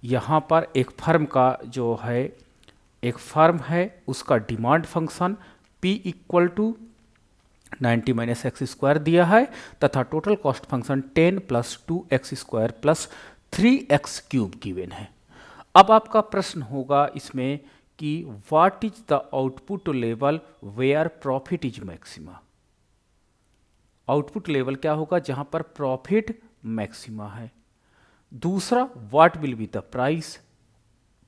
यहाँ पर एक फर्म का जो है, एक फर्म है उसका demand function P equal to 90 minus X square दिया है तथा total cost function 10 plus 2x square plus 3x cube given है। अब आपका प्रश्न होगा इसमें कि what is the output level where profit is maxima. Output level क्या होगा जहां पर प्रॉफिट मैक्सिमा है। दूसरा, what will be the price,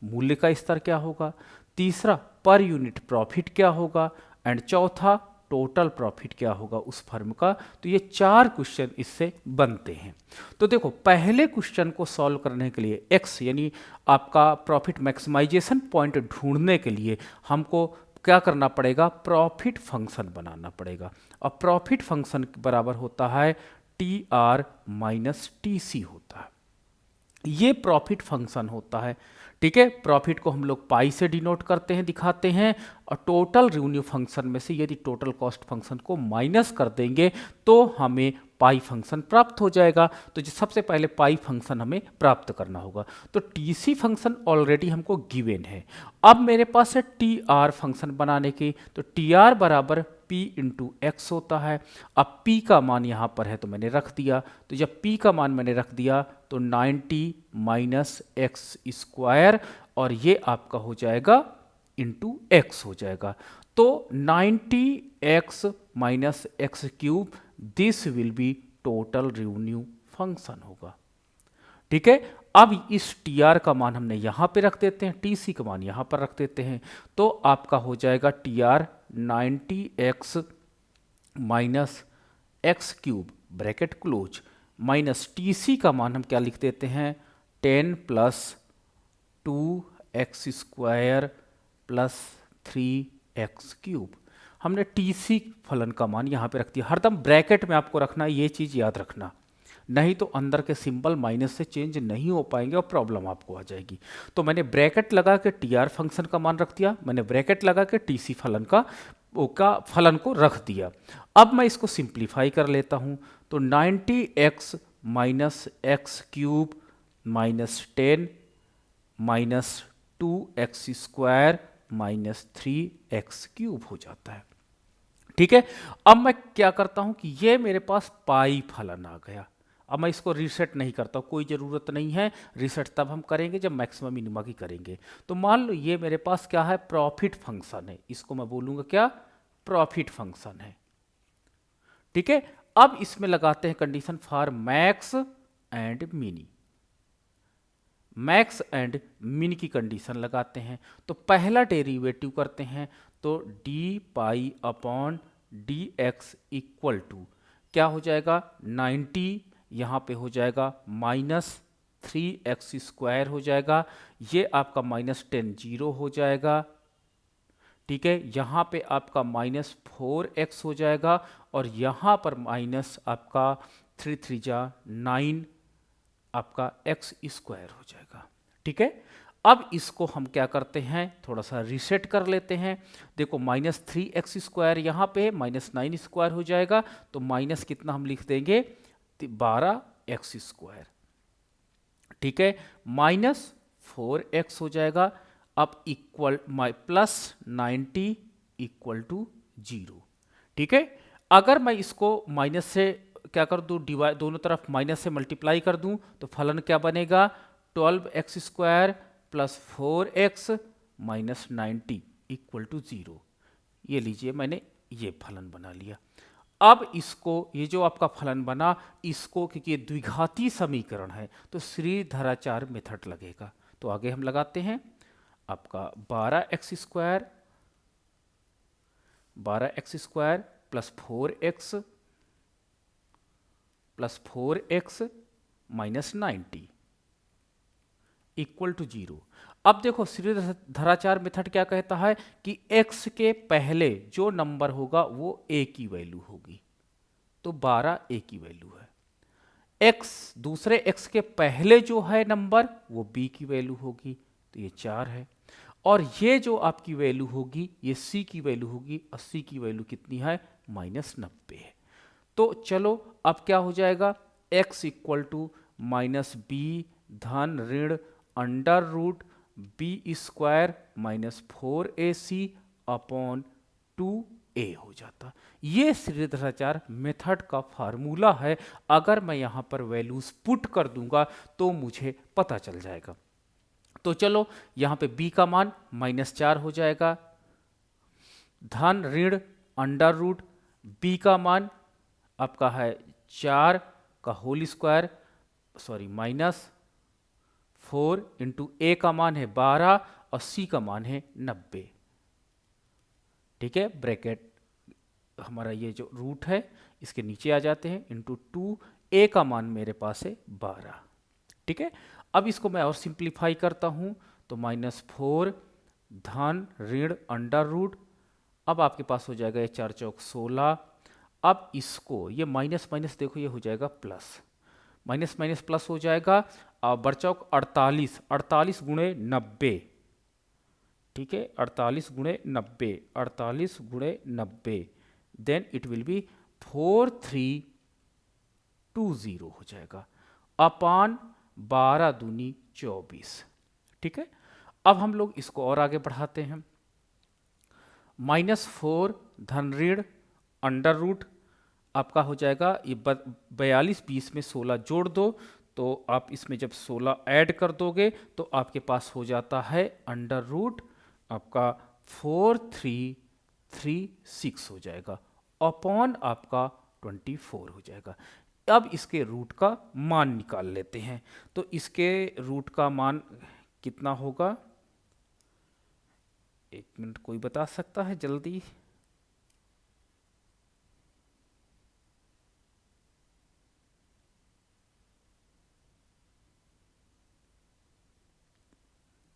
मूल्य का स्तर क्या होगा। तीसरा, पर यूनिट प्रॉफिट क्या होगा। एंड चौथा, टोटल प्रॉफिट क्या होगा उस फर्म का। तो ये 4 क्वेश्चन इससे बनते हैं। तो देखो, पहले क्वेश्चन को सॉल्व करने के लिए एक्स यानी आपका प्रॉफिट मैक्सिमाइजेशन पॉइंट ढूंढने के लिए हमको क्या करना पड़ेगा, प्रॉफिट फंक्शन बनाना पड़ेगा। और प्रॉफिट फंक्शन बराबर होता है T R minus T C होता है। ये प्रॉफिट फंक्शन होता है। ठीक है, प्रॉफिट को हम लोग पाई से डिनोट करते हैं, दिखाते हैं। और टोटल रेवेन्यू फंक्शन में से यदि टोटल कॉस्ट फंक्शन को माइनस कर देंगे तो हमें पाई फंक्शन प्राप्त हो जाएगा। तो सबसे पहले पाई फंक्शन हमें प्राप्त करना होगा। तो टीसी फंक्शन ऑलरेडी हमको गिवन है। अब मेरे पास है टी आर फंक्शन बनाने की। तो टी आर बराबर P इंटू एक्स होता है। अब P का मान यहाँ पर है तो मैंने रख दिया। तो जब P का मान मैंने रख दिया तो 90 माइनस एक्स स्क्वायर और ये आपका हो जाएगा इंटू एक्स हो जाएगा। तो 90x minus X cube, this will be total revenue function होगा। ठीक है, अब इस टी आर का मान हमने यहां पे रख देते हैं, टी सी का मान यहां पर रख देते हैं। तो आपका हो जाएगा T R 90x minus X cube bracket close minus T C का मान हम क्या लिख देते हैं, 10 plus 2x square plus 3x cube. हमने टी सी फलन का मान यहाँ पे रख दिया। हरदम ब्रैकेट में आपको रखना, ये चीज़ याद रखना, नहीं तो अंदर के सिंबल माइनस से चेंज नहीं हो पाएंगे और प्रॉब्लम आपको आ जाएगी। तो मैंने ब्रैकेट लगा के टी आर फंक्शन का मान रख दिया, मैंने ब्रैकेट लगा के टी सी फलन का फलन को रख दिया। अब मैं इसको सिंप्लीफाई कर लेता हूँ। तो 90x minus X cube minus 10 minus 2x square minus 3x cube हो जाता है। ठीक है, अब मैं क्या करता हूं कि ये मेरे पास पाई फलन आ गया। अब मैं इसको रीसेट नहीं करता, कोई ज़रूरत नहीं है। रीसेट तब हम करेंगे जब मैक्सिमम मिनिमा की करेंगे। तो मान लो ये मेरे पास क्या है, प्रॉफिट फंक्शन है। इसको मैं बोलूंगा क्या, प्रॉफिट फंक्शन है। ठीक है, अब इसमें लगाते हैं condition for max and mini. Max and मिन की कंडीशन लगाते हैं। तो पहला डेरिवेटिव करते हैं। तो D pi upon D X equal to क्या हो जाएगा, 90 यहाँ पे हो जाएगा माइनस 3x स्क्वायर हो जाएगा। ये आपका माइनस 10 जीरो हो जाएगा। ठीक है, यहाँ पे आपका माइनस 4x हो जाएगा और यहाँ पर माइनस आपका 3 3 जा 9 आपका x स्क्वायर हो जाएगा। ठीक है, अब इसको हम क्या करते हैं, थोड़ा सा रीसेट कर लेते हैं। देखो माइनस 3x स्क्वायर यहाँ पे माइनस 9 स्क्वायर हो जाएगा। तो माइनस कितना हम लिख देंगे, 12x स्क्वायर। ठीक है, माइनस 4x हो जाएगा। अब इक्वल प्लस 90 इक्वल टू 0। ठीक है, अगर मैं इसको माइनस से क्या कर दूं, डिवाइड, दोनों तरफ माइनस से मल्टीप्लाई कर दूं तो फलन क्या बनेगा, 12x square plus 4x minus 90 equal to 0। ये लीजिए, मैंने ये फलन बना लिया। अब इसको, ये जो आपका फलन बना, इसको क्योंकि ये द्विघाती समीकरण है तो श्रीधराचार्य मेथड लगेगा। तो आगे हम लगाते हैं। आपका 12x square plus 4x minus 90 equal to 0। अब देखो श्रीधराचार्य मेथड क्या कहता है कि x के पहले जो नंबर होगा वो a की वैल्यू होगी। तो 12 a की वैल्यू है। x दूसरे x के पहले जो है नंबर वो b की वैल्यू होगी। तो ये 4 है। और ये जो आपकी वैल्यू होगी ये c की वैल्यू होगी और c की वैल्यू कितनी है, माइनस 90 है। तो चलो अब क्या हो जाएगा, x equal to minus B धन ऋण under root B square minus 4ac upon 2a हो जाता। ये श्रीधराचार्य मेथड का फार्मूला है। अगर मैं यहाँ पर वैल्यूज पुट कर दूंगा तो मुझे पता चल जाएगा। तो चलो यहाँ पे b का मान -4 हो जाएगा, धन ऋण अंडर रूट b का मान आपका है 4 का whole square, sorry -4 into a का मान है 12 और c का मान है 90। ठीक है, ब्रैकेट हमारा ये जो रूट है इसके नीचे आ जाते हैं, इंटू 2a का मान मेरे पास है 12। ठीक है, अब इसको मैं और सिंप्लीफाई करता हूं तो -4 धन ऋण अंडर रूट, अब आपके पास हो जाएगा ये 4 चौक 16। अब इसको ये माइनस माइनस देखो ये हो जाएगा प्लस, माइनस माइनस प्लस हो जाएगा, और बरचौक 48, 48 गुणे 90। ठीक है, 48 गुणे 90, 48 गुणे 90, देन इट विल बी 4320 हो जाएगा अपान 12 दूनी 24। ठीक है, अब हम लोग इसको और आगे बढ़ाते हैं। -4 धन ऋण अंडर रूट आपका हो जाएगा ये 42, 20 में 16 जोड़ दो तो आप इसमें जब 16 ऐड कर दोगे तो आपके पास हो जाता है अंडर रूट आपका 4336 हो जाएगा अपॉन आपका 24 हो जाएगा। अब इसके रूट का मान निकाल लेते हैं, तो इसके रूट का मान कितना होगा, एक मिनट कोई बता सकता है जल्दी?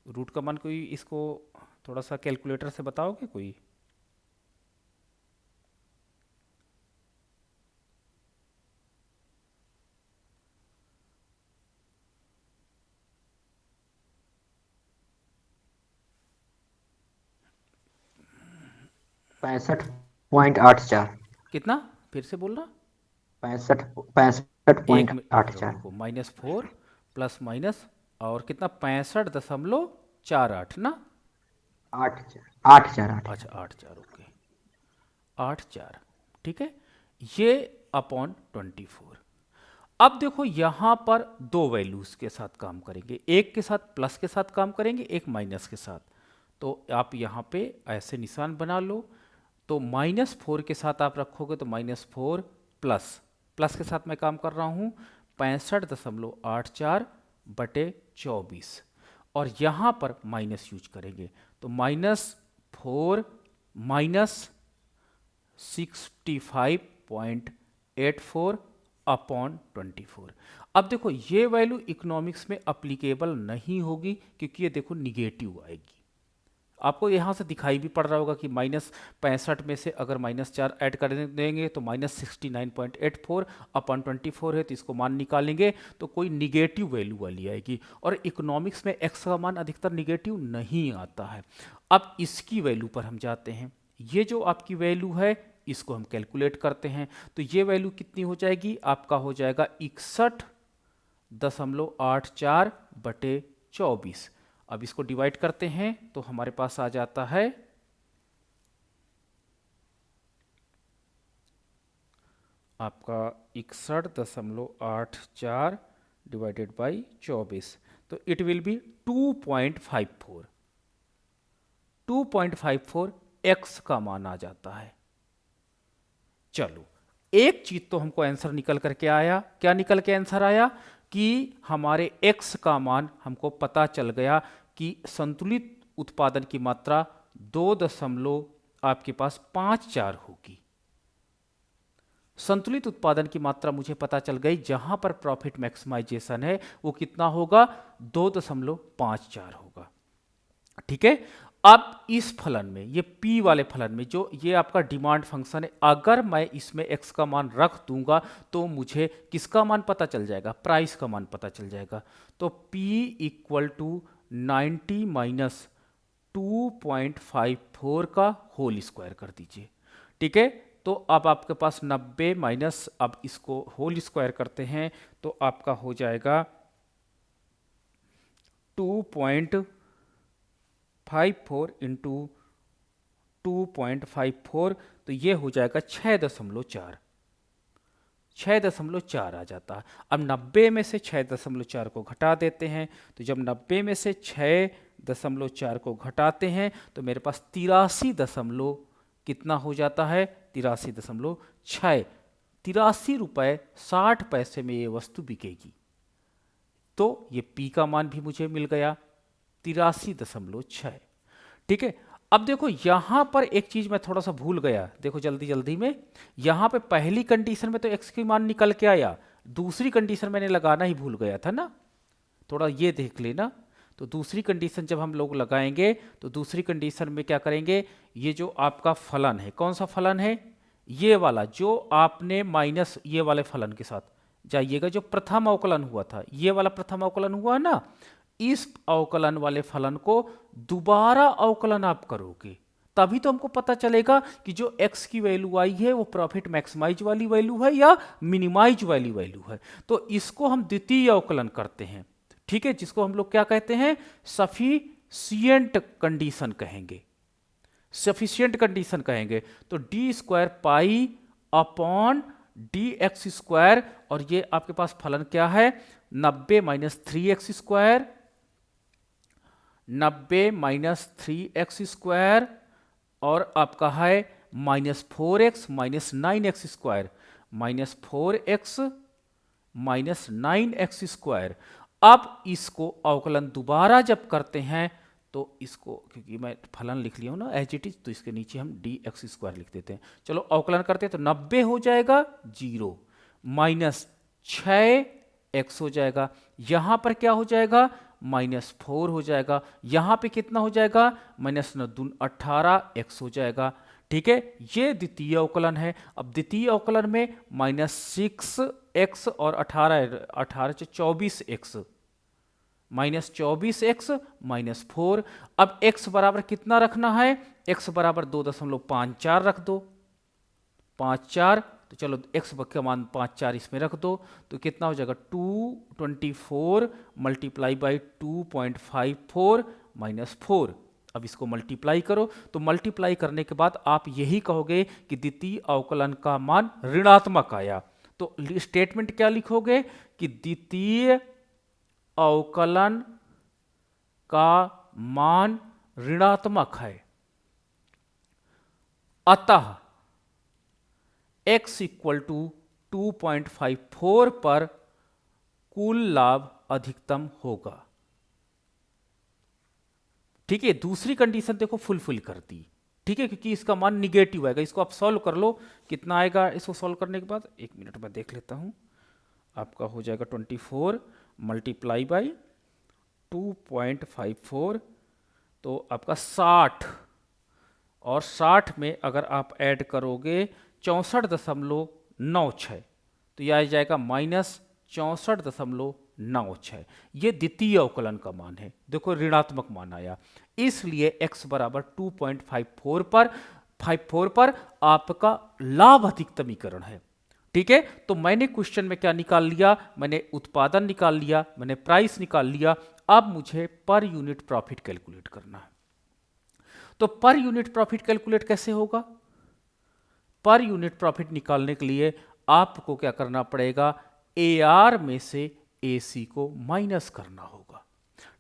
रूट का मान कोई इसको थोड़ा सा कैलकुलेटर से बताओगे कोई? पैंसठ 65.84। कितना, फिर से बोलना। 65.84। रुको, -4 प्लस माइनस और कितना, 65.48 ना? 8.4। अच्छा 8.4, ओके 8.4। ठीक है, ये अपॉन 24। अब देखो यहां पर दो वैल्यूज के साथ काम करेंगे, एक के साथ प्लस के साथ काम करेंगे, एक माइनस के साथ। तो आप यहां पे ऐसे निशान बना लो, तो -4 के साथ आप रखोगे तो -4 प्लस प्लस के साथ मैं काम कर रहा हूं 65.84 बटे 24, और यहां पर माइनस यूज करेंगे तो -4 माइनस 65.84 अपॉन 24। अब देखो ये वैल्यू इकोनॉमिक्स में अप्लीकेबल नहीं होगी क्योंकि ये देखो निगेटिव आएगी। आपको यहां से दिखाई भी पड़ रहा होगा कि -65 में से अगर -4 ऐड कर देंगे तो -69.84 अपॉन 24 है, तो इसको मान निकालेंगे तो कोई निगेटिव वैल्यू वाली आएगी, और इकोनॉमिक्स में एक्स का मान अधिकतर निगेटिव नहीं आता है। अब इसकी वैल्यू पर हम जाते हैं, ये जो आपकी वैल्यू है इसको हम कैलकुलेट करते हैं, तो ये वैल्यू कितनी हो जाएगी, आपका हो जाएगा 61.84 बटे 24। अब इसको डिवाइड करते हैं तो हमारे पास आ जाता है आपका 61.84 डिवाइडेड बाई 24, तो इट विल बी 2.54। 2.54 एक्स का मान आ जाता है। चलो एक चीज तो हमको आंसर निकल करके आया, क्या निकल के आंसर आया कि हमारे x का मान हमको पता चल गया कि संतुलित उत्पादन की मात्रा 2 आपके पास 54 होगी। संतुलित उत्पादन की मात्रा मुझे पता चल गई, जहां पर प्रॉफिट मैक्सिमाइजेशन है वो कितना होगा, 2.54 होगा। ठीक है, अब इस फलन में, ये P वाले फलन में जो ये आपका डिमांड फंक्शन है, अगर मैं इसमें x का मान रख दूंगा तो मुझे किसका मान पता चल जाएगा, प्राइस का मान पता चल जाएगा। तो P इक्वल टू 90 माइनस 2.54 का होल स्क्वायर कर दीजिए। ठीक है, तो अब आपके पास 90 माइनस, अब इसको होल स्क्वायर करते हैं तो आपका हो जाएगा 2.54 इंटू 2.54, तो ये हो जाएगा 6.4, 6.4 आ जाता है। अब 90 में से 6.4 को घटा देते हैं, तो जब 90 में से 6.4 को घटाते हैं तो मेरे पास 83 दशमलव कितना हो जाता है, 83.6, 83 रुपये 60 पैसे में ये वस्तु बिकेगी। तो ये P का मान भी मुझे मिल गया 83.6। ठीक है, अब देखो यहां पर एक चीज मैं थोड़ा सा भूल गया, देखो जल्दी जल्दी में, यहां पे पहली कंडीशन में तो x की मान निकल के आया, दूसरी कंडीशन मैंने लगाना ही भूल गया था ना, थोड़ा ये देख लेना। तो दूसरी कंडीशन जब हम लोग लगाएंगे तो दूसरी कंडीशन में क्या करेंगे, ये जो आपका फलन है, कौन सा फलन है, ये वाला जो आपने माइनस ये वाले फलन के साथ जाइएगा, जो प्रथम अवकलन हुआ था, ये वाला प्रथम अवकलन हुआ ना, इस अवकलन वाले फलन को दोबारा अवकलन आप करोगे, तभी तो हमको पता चलेगा कि जो x की वैल्यू आई है वो प्रॉफिट मैक्सिमाइज वाली वैल्यू है या मिनिमाइज वाली वैल्यू है। तो इसको हम द्वितीय अवकलन करते हैं, ठीक है, जिसको हम लोग क्या कहते हैं, सफिशिएंट कंडीशन कहेंगे, सफिशिएंट कंडीशन कहेंगे। तो D square pi upon D x square, और ये आपके पास फलन क्या है, 90 minus 3x square, 90 minus 3x square, और आपका है minus 4x minus 9x square, minus 4x minus 9x square. अब इसको अवकलन दोबारा जब करते हैं तो इसको, क्योंकि मैं फलन लिख लिया हूं ना एज इट इज, तो इसके नीचे हम डी एक्स स्क्वायर लिख देते हैं। चलो अवकलन करते हैं, तो 90 हो जाएगा 0 माइनस 6x हो जाएगा, यहां पर क्या हो जाएगा, माइनस 4 हो जाएगा, यहां पे कितना हो जाएगा, माइनस 18x हो जाएगा। ठीक है, ये द्वितीय अवकलन है। अब द्वितीय अवकलन में माइनस 6x और 18 से 24x, माइनस 24x माइनस 4। अब x बराबर कितना रखना है, x बराबर 2.54 रख दो, 54, तो चलो x का मान 54 इसमें रख दो, तो कितना हो जाएगा 224 मल्टीप्लाई बाई 2.54 माइनस 4। अब इसको मल्टीप्लाई करो, तो मल्टीप्लाई करने के बाद आप यही कहोगे कि द्वितीय अवकलन का मान ऋणात्मक आया। तो स्टेटमेंट क्या लिखोगे कि द्वितीय अवकलन का मान ऋणात्मक है, अतः x इक्वल टू 2.54 पर कुल लाभ अधिकतम होगा। ठीक है, दूसरी कंडीशन देखो फुलफिल कर दी, ठीक है, क्योंकि इसका मान निगेटिव आएगा। इसको आप सॉल्व कर लो, कितना आएगा इसको सॉल्व करने के बाद, एक मिनट में देख लेता हूं, आपका हो जाएगा 24 मल्टीप्लाई बाई 2.54, तो आपका 60, और 60 में अगर आप ऐड करोगे 64.96, तो यह आ जाएगा माइनस 64.96। ये द्वितीय अवकलन का मान है, देखो ऋणात्मक मान आया, इसलिए x बराबर 2.54 पर आपका लाभ अधिकतमीकरण है। ठीक है, तो मैंने क्वेश्चन में क्या निकाल लिया, मैंने उत्पादन निकाल लिया, मैंने प्राइस निकाल लिया, अब मुझे पर यूनिट प्रॉफिट कैलकुलेट करना है। तो पर यूनिट प्रॉफिट कैलकुलेट कैसे होगा, पर यूनिट प्रॉफिट निकालने के लिए आपको क्या करना पड़ेगा, AR में से AC को माइनस करना होगा।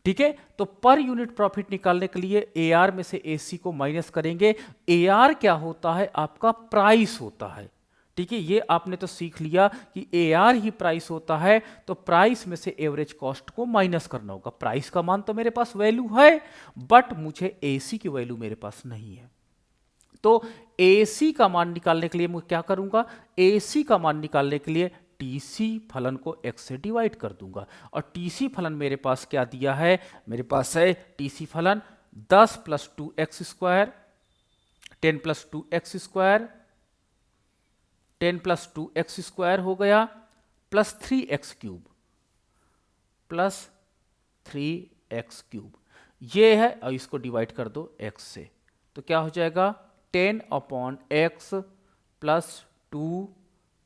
ठीक है, तो पर यूनिट प्रॉफिट निकालने के लिए AR में से AC को माइनस करेंगे। AR क्या होता है, आपका प्राइस होता है। ठीक है, ये आपने तो सीख लिया कि AR ही प्राइस होता है, तो प्राइस में से एवरेज कॉस्ट को माइनस करना होगा। प्राइस का मान तो मेरे पास वैल्यू है, बट मुझे AC की वैल्यू मेरे पास नहीं है, तो AC का मान निकालने के लिए मैं क्या करूंगा, AC का मान निकालने के लिए TC फलन को x से डिवाइड कर दूंगा, और TC फलन मेरे पास क्या दिया है, मेरे पास है TC फलन 10 plus 2x square, 10 plus 2x square, 10 plus 2x square हो गया, plus 3x cube, plus 3x cube, ये है, और इसको डिवाइड कर दो x से, तो क्या हो जाएगा 10 upon x plus 2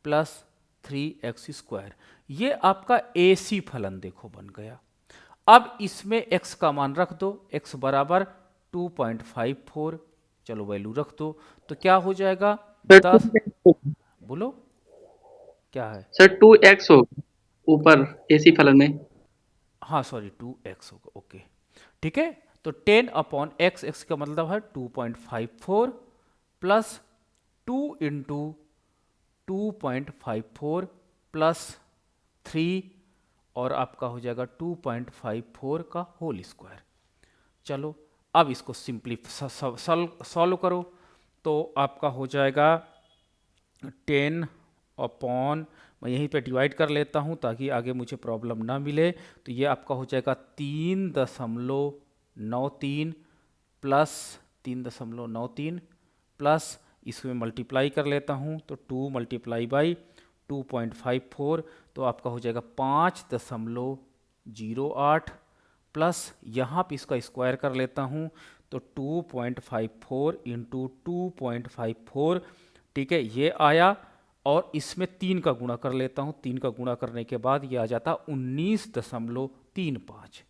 plus 3x square. ये आपका AC फलन देखो बन गया। अब इसमें x का मान रख दो, x बराबर 2.54, चलो वैल्यू रख दो, तो क्या हो जाएगा सर 10, 2x बोलो क्या है, सर 2x होगा ऊपर एसी फलन में। हाँ सॉरी 2x होगा, ओके ठीक है। तो 10 अपॉन x, x का मतलब है 2.54 प्लस 2 इंटू 2.54 प्लस 3 और आपका हो जाएगा 2.54 का होल स्क्वायर। चलो अब इसको सिंपली सॉल्व करो, तो आपका हो जाएगा 10 अपॉन, मैं यहीं पे डिवाइड कर लेता हूँ ताकि आगे मुझे प्रॉब्लम ना मिले, तो ये आपका हो जाएगा 3.93 प्लस 3.93 प्लस इसमें मल्टीप्लाई कर लेता हूँ, तो 2 मल्टीप्लाई बाई 2.54, तो आपका हो जाएगा 5.08 प्लस यहाँ पे इसका स्क्वायर कर लेता हूँ, तो 2.54 इंटू 2.54, ठीक है ये आया, और इसमें 3 का गुणा कर लेता हूँ, 3 का गुणा करने के बाद ये आ जाता 19.35,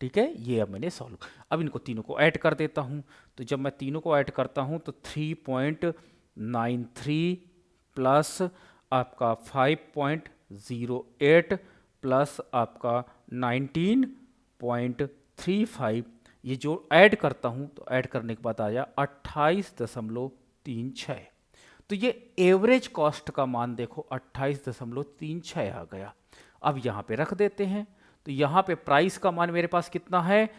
ठीक है। ये अब मैंने सॉल्व, अब इनको तीनों को ऐड कर देता हूँ, तो जब मैं तीनों को ऐड करता हूँ तो 3.93 प्लस आपका 5.08 प्लस आपका 19.35, ये जो ऐड करता हूँ तो ऐड करने के बाद आया 28.36, तो ये एवरेज कॉस्ट का मान देखो 28.36 आ गया। अब यहाँ पे रख देते हैं, तो यहाँ पे प्राइस का मान मेरे पास कितना है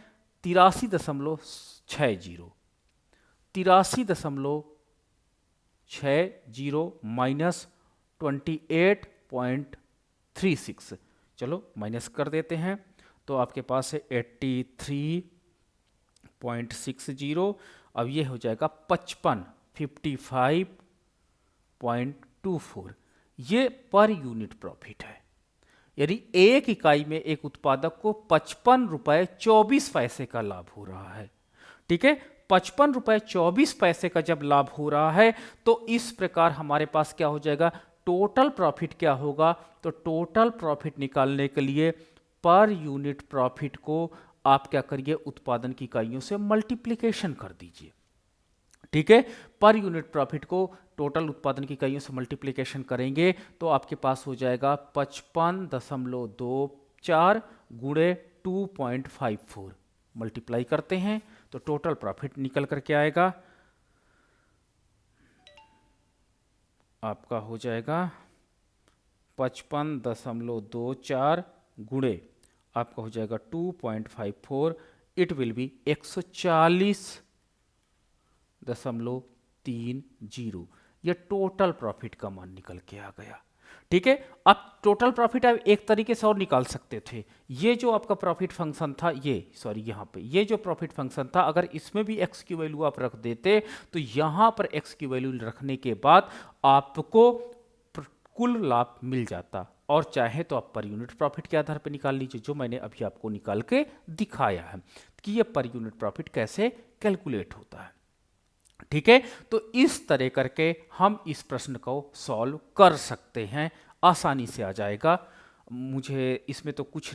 83.60, 83.60 माइनस 28.36, चलो माइनस कर देते हैं, तो आपके पास है 83.60, अब ये हो जाएगा 55.24, ये पर यूनिट प्रॉफिट है। यानी एक इकाई में एक उत्पादक को 55 रुपए 24 पैसे का लाभ हो रहा है, ठीक है। 55 रुपए 24 पैसे का जब लाभ हो रहा है, तो इस प्रकार हमारे पास क्या हो जाएगा, टोटल प्रॉफिट क्या होगा, तो टोटल प्रॉफिट निकालने के लिए पर यूनिट प्रॉफिट को आप क्या करिए, उत्पादन की इकाइयों से मल्टीप्लिकेशन कर दीजिए, ठीक है। पर यूनिट प्रॉफिट को टोटल उत्पादन की इकाइयों से मल्टीप्लिकेशन करेंगे तो आपके पास हो जाएगा 55.24 गुणे 2.54, मल्टीप्लाई करते हैं तो टोटल प्रॉफिट निकल करके आएगा, आपका हो जाएगा 55.24 गुणे आपका हो जाएगा 2.54, इट विल बी 140.30, ये टोटल प्रॉफिट का मान निकल के आ गया, ठीक है। अब टोटल प्रॉफिट आप एक तरीके से और निकाल सकते थे, ये जो आपका प्रॉफिट फंक्शन था, ये सॉरी यहाँ पे ये जो प्रॉफिट फंक्शन था, अगर इसमें भी x की वैल्यू आप रख देते तो यहाँ पर x की वैल्यू रखने के बाद आपको कुल लाभ मिल जाता, और चाहे तो आप पर यूनिट प्रॉफिट के आधार पर निकाल लीजिए, जो मैंने अभी आपको निकाल के दिखाया है कि ये पर यूनिट प्रॉफिट कैसे कैलकुलेट होता है, ठीक है। तो इस तरह करके हम इस प्रश्न को सॉल्व कर सकते हैं, आसानी से आ जाएगा। मुझे इसमें तो कुछ